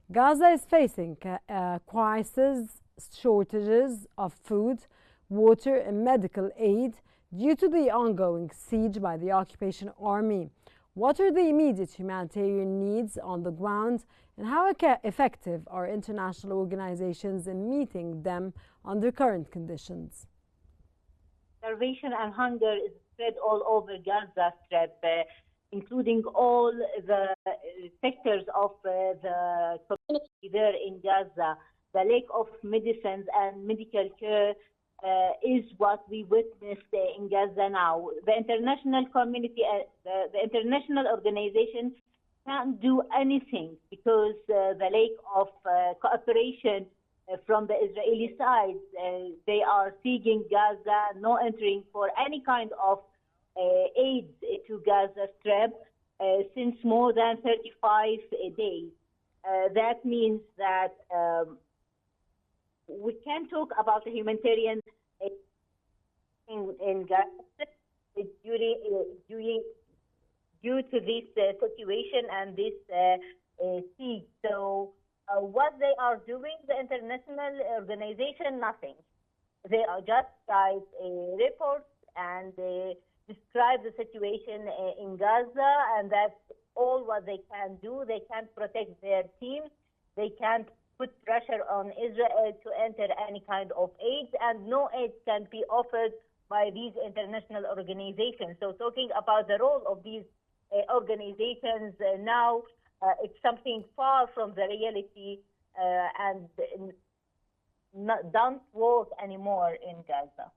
Gaza is facing crisis, shortages of food, water, and medical aid due to the ongoing siege by the occupation army. What are the immediate humanitarian needs on the ground, and how effective are international organizations in meeting them under current conditions? Starvation and hunger is spread all over Gaza Strip, including all the sectors of the community there in Gaza. The lack of medicines and medical care is what we witnessed in Gaza now. The international community, the international organization can't do anything because the lack of cooperation from the Israeli side. They are sieging Gaza, no entering for any kind of aid to Gaza Strip since more than 35 days. That means that we can talk about the humanitarian in Gaza due to this situation and this siege. So what they are doing, the international organization, nothing. They are just write reports and describe the situation in Gaza, and that's all what they can do. They can't protect their teams. They can't put pressure on Israel to enter any kind of aid, and no aid can be offered by these international organizations. So talking about the role of these organizations now, it's something far from the reality and don't work anymore in Gaza.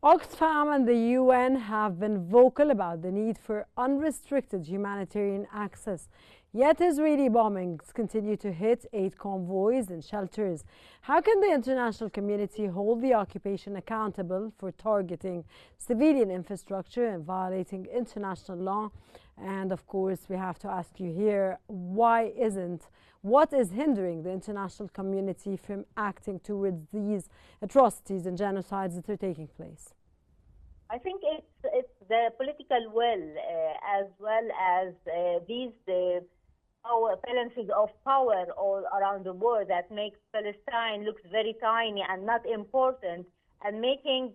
Oxfam and the UN have been vocal about the need for unrestricted humanitarian access. Yet Israeli bombings continue to hit aid convoys and shelters. How can the international community hold the occupation accountable for targeting civilian infrastructure and violating international law? And of course, we have to ask you here, what is hindering the international community from acting towards these atrocities and genocides that are taking place? I think it's the political will as well as these balances of power all around the world that makes Palestine looks very tiny and not important, and making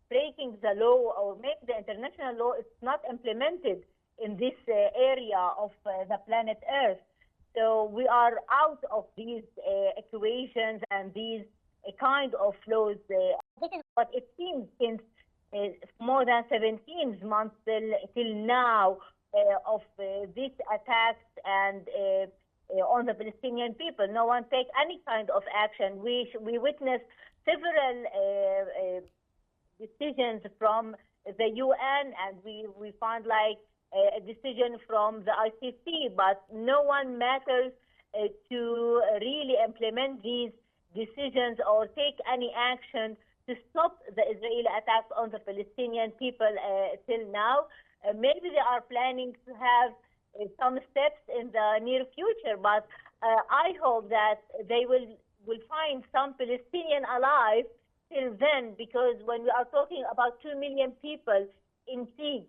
breaking the law or make the international law is not implemented in this area of the planet Earth. So we are out of these equations and these kind of laws. This is what it seems since more than 17 months till now of these attacks and on the Palestinian people. No one take any kind of action. We witnessed several decisions from the UN, and we found like a decision from the ICC, but no one matters to really implement these decisions or take any action to stop the Israeli attacks on the Palestinian people till now. Maybe they are planning to have some steps in the near future, but I hope that they will find some Palestinian alive till then, because when we are talking about 2 million people in siege,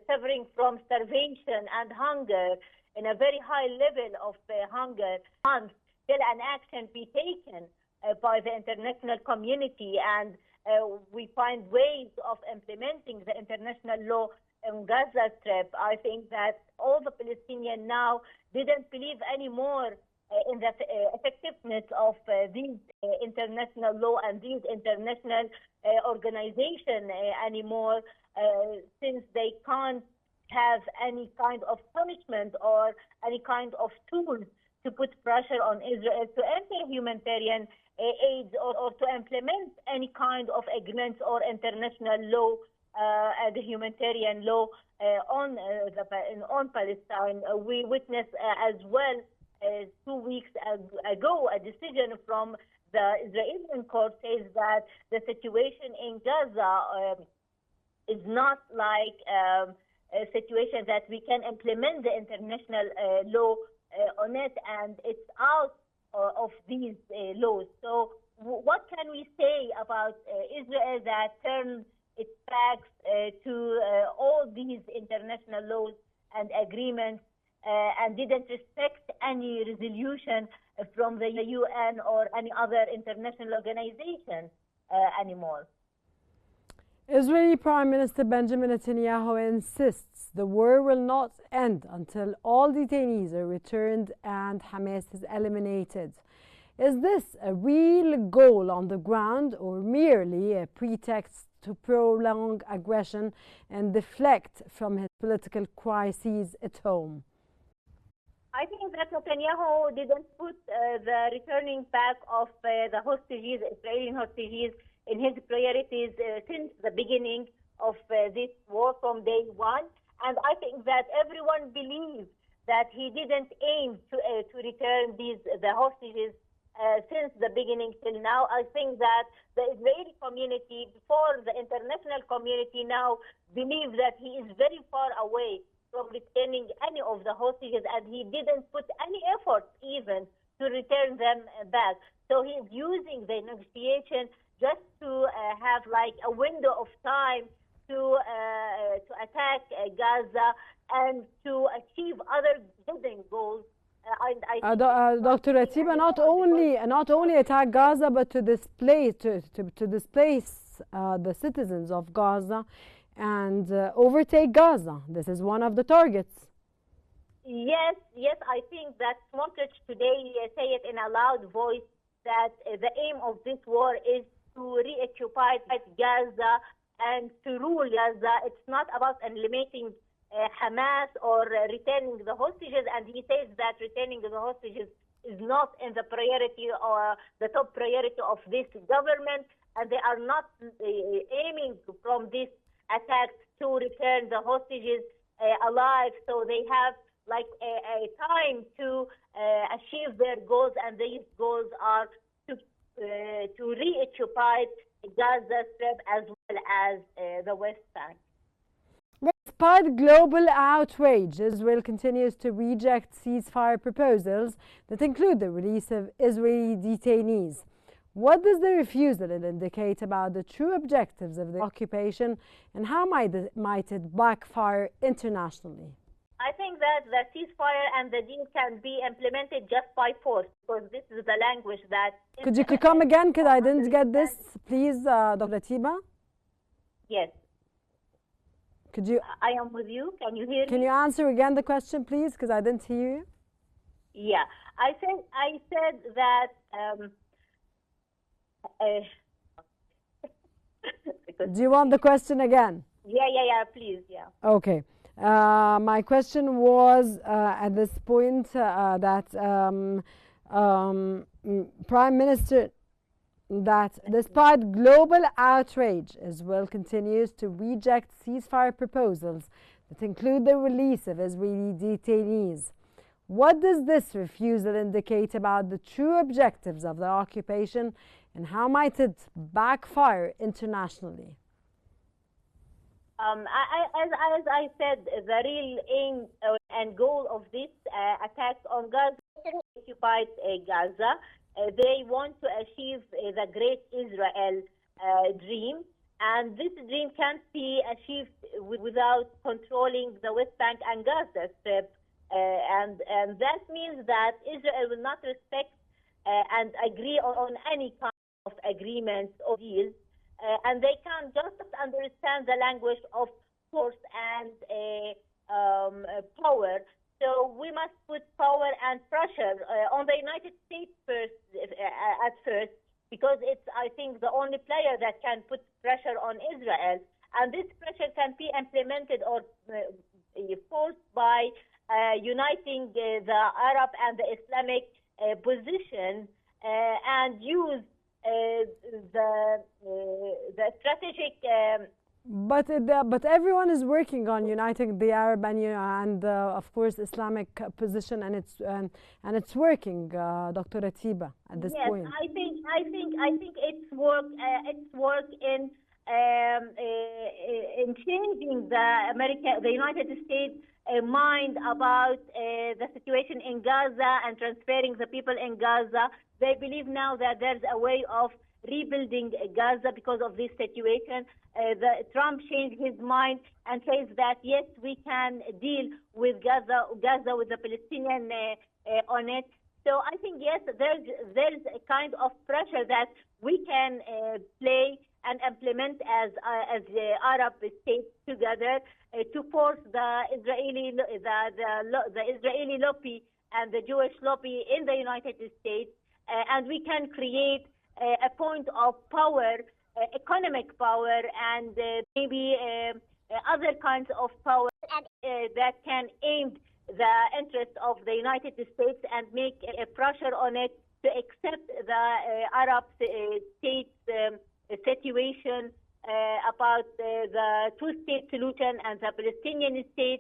suffering from starvation and hunger, in a very high level of hunger, till an action be taken by the international community, and we find ways of implementing the international law in Gaza Strip. I think that all the Palestinians now didn't believe anymore in the effectiveness of these international law and these international organizations anymore, since they can't have any kind of punishment or any kind of tools to put pressure on Israel to enter humanitarian aid or to implement any kind of agreements or international law, the humanitarian law on Palestine. We witnessed as well 2 weeks ago a decision from the Israeli court says that the situation in Gaza is not like a situation that we can implement the international law on it, and it's out of these laws. So what can we say about Israel that turned its backs to all these international laws and agreements and didn't respect any resolution from the UN or any other international organization anymore. Israeli Prime Minister Benjamin Netanyahu insists the war will not end until all detainees are returned and Hamas is eliminated. Is this a real goal on the ground or merely a pretext to prolong aggression and deflect from his political crises at home? I think that Netanyahu didn't put the returning back of the hostages, Israeli hostages, in his priorities since the beginning of this war from day one. And I think that everyone believes that he didn't aim to return the hostages since the beginning till now. I think that the Israeli community, before the international community now, believe that he is very far away from returning any of the hostages, and he didn't put any effort even to return them back. So he's using the negotiation just to have like a window of time to attack Gaza and to achieve other hidden goals. Dr. Ratiba, not only attack Gaza, but to displace the citizens of Gaza and overtake Gaza. This is one of the targets. Yes, I think that Smotrich today say it in a loud voice that the aim of this war is to reoccupy Gaza and to rule Gaza. It's not about eliminating Hamas or returning the hostages, and he says that returning the hostages is not in the priority or the top priority of this government, and they are not aiming from this attack to return the hostages alive. So they have like a time to achieve their goals, and these goals are to reoccupy Gaza Strip as well as the West Bank. Despite global outrage, Israel continues to reject ceasefire proposals that include the release of Israeli detainees. What does the refusal indicate about the true objectives of the occupation, and how might it backfire internationally? I think that the ceasefire and the deal can be implemented just by force, because this is the language that... Could you come again? Because I didn't get this, please, Dr. Ratiba? Yes. Could you? I am with you. Can you hear me? Can you answer again the question, please? Because I didn't hear you. Yeah, I said that... Do you want the question again? Yeah, please, yeah. Okay. My question was at this point that Prime Minister, that despite global outrage, Israel continues to reject ceasefire proposals that include the release of Israeli detainees. What does this refusal indicate about the true objectives of the occupation, and how might it backfire internationally? As I said, the real aim and goal of this attack on Gaza, occupied Gaza, they want to achieve the great Israel dream, and this dream can't be achieved without controlling the West Bank and Gaza Strip, and that means that Israel will not respect and agree on any kind of agreements or deals. And they can't just understand the language of force and power. So we must put power and pressure on the United States at first, because it's, I think, the only player that can put pressure on Israel. And this pressure can be implemented or forced by uniting the Arab and the Islamic position and use the strategic. But everyone is working on uniting the Arab and of course Islamic position, and it's working, Dr. Ratiba, at this point. Yes, I think it's work in changing the United States mind about the situation in Gaza and transferring the people in Gaza. They believe now that there's a way of rebuilding Gaza because of this situation. Trump changed his mind and says that yes, we can deal with Gaza with the Palestinian on it. So I think, yes, there's a kind of pressure that we can play and implement as the Arab states together to force the Israeli lobby and the Jewish lobby in the United States, and we can create a point of power, economic power, and maybe other kinds of power that can aim the interests of the United States and make a pressure on it to accept the Arab states situation about the two-state solution and the Palestinian state.